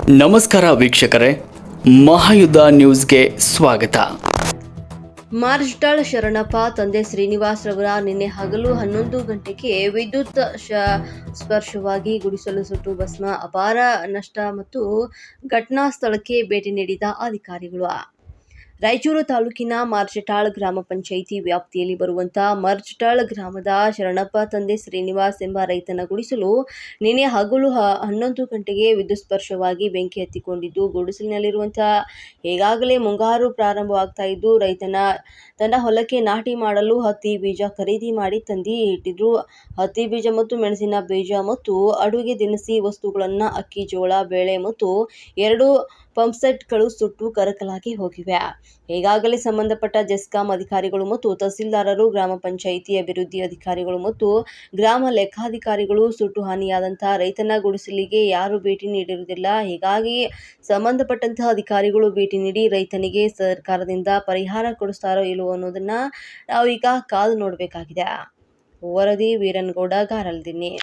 ನಮಸ್ಕಾರ ವೀಕ್ಷಕರೇ, ಮಹಾಯುದ್ಧ ನ್ಯೂಸ್ಗೆ ಸ್ವಾಗತ. ಮಾರ್ಜಿಟಾಳ್ ಶರಣಪ್ಪ ತಂದೆ ಶ್ರೀನಿವಾಸ್ ರವರ ನಿನ್ನೆ ಹಗಲು 11 ಗಂಟೆಗೆ ವಿದ್ಯುತ್ ಸ್ಪರ್ಶವಾಗಿ ಗುಡಿಸಲು ಸುಟ್ಟು ಭಸ್ಮ, ಅಪಾರ ನಷ್ಟ ಮತ್ತು ಘಟನಾ ಸ್ಥಳಕ್ಕೆ ಭೇಟಿ ನೀಡಿದ ಅಧಿಕಾರಿಗಳು. ರಾಯಚೂರು ತಾಲೂಕಿನ ಮಾರ್ಜಿಟಾಳ್ ಗ್ರಾಮ ಪಂಚಾಯಿತಿ ವ್ಯಾಪ್ತಿಯಲ್ಲಿ ಬರುವಂತಹ ಮಾರ್ಜಿಟಾಳ್ ಗ್ರಾಮದ ಶರಣಪ್ಪ ತಂದೆ ಶ್ರೀನಿವಾಸ್ ಎಂಬ ರೈತನ ಗುಡಿಸಲು ನಿನ್ನೆ ಹಗಲು 11 ಗಂಟೆಗೆ ವಿದ್ಯುತ್ ಸ್ಪರ್ಶವಾಗಿ ಬೆಂಕಿ ಹತ್ತಿಕೊಂಡಿದ್ದು, ಗುಡಿಸಲಿನಲ್ಲಿರುವಂತಹ ಈಗಾಗಲೇ ಮುಂಗಾರು ಪ್ರಾರಂಭವಾಗ್ತಾ ಇದ್ದು ತನ್ನ ಹೊಲಕ್ಕೆ ನಾಟಿ ಮಾಡಲು ಹತ್ತಿ ಬೀಜ ಖರೀದಿ ಮಾಡಿ ತಂದು ಇಟ್ಟಿದ್ರು. ಹತ್ತಿ ಬೀಜ ಮತ್ತು ಮೆಣಸಿನ ಬೀಜ ಮತ್ತು ಅಡುಗೆ ದಿನಸಿ ವಸ್ತುಗಳನ್ನ ಅಕ್ಕಿ, ಜೋಳ, ಬೇಳೆ ಮತ್ತು 2 ಪಂಪ್ಸೆಟ್ಗಳು ಸುಟ್ಟು ಕರಕಲಾಗಿ ಹೋಗಿವೆ. ಈಗಾಗಲೇ ಸಂಬಂಧಪಟ್ಟ ಜೆಸ್ಕಾಂ ಅಧಿಕಾರಿಗಳು ಮತ್ತು ತಹಸೀಲ್ದಾರರು, ಗ್ರಾಮ ಪಂಚಾಯಿತಿ ಅಭಿವೃದ್ಧಿ ಅಧಿಕಾರಿಗಳು ಮತ್ತು ಗ್ರಾಮ ಲೆಕ್ಕಾಧಿಕಾರಿಗಳು ಸುಟ್ಟು ಹಾನಿಯಾದಂತಹ ರೈತನ ಗುಡಿಸಲಿಗೆ ಯಾರು ಭೇಟಿ ನೀಡಿರುವುದಿಲ್ಲ. ಹೀಗಾಗಿ ಸಂಬಂಧಪಟ್ಟಂತಹ ಅಧಿಕಾರಿಗಳು ಭೇಟಿ ನೀಡಿ ರೈತನಿಗೆ ಸರ್ಕಾರದಿಂದ ಪರಿಹಾರ ಕೊಡಿಸ್ತಾರೋ ಇಲ್ಲವೋ ಅನ್ನೋದನ್ನ ನಾವು ಈಗ ಕಾದು ನೋಡಬೇಕಾಗಿದೆ. ವರದಿ ವೀರನಗೌಡ ಗಾರಲ್ದಿನ್ನಿ.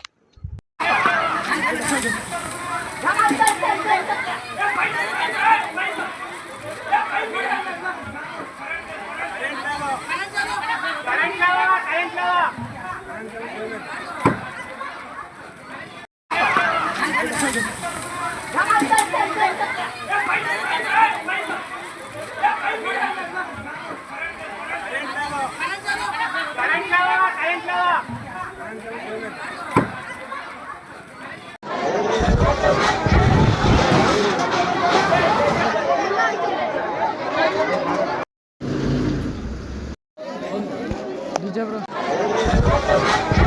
DJ bro.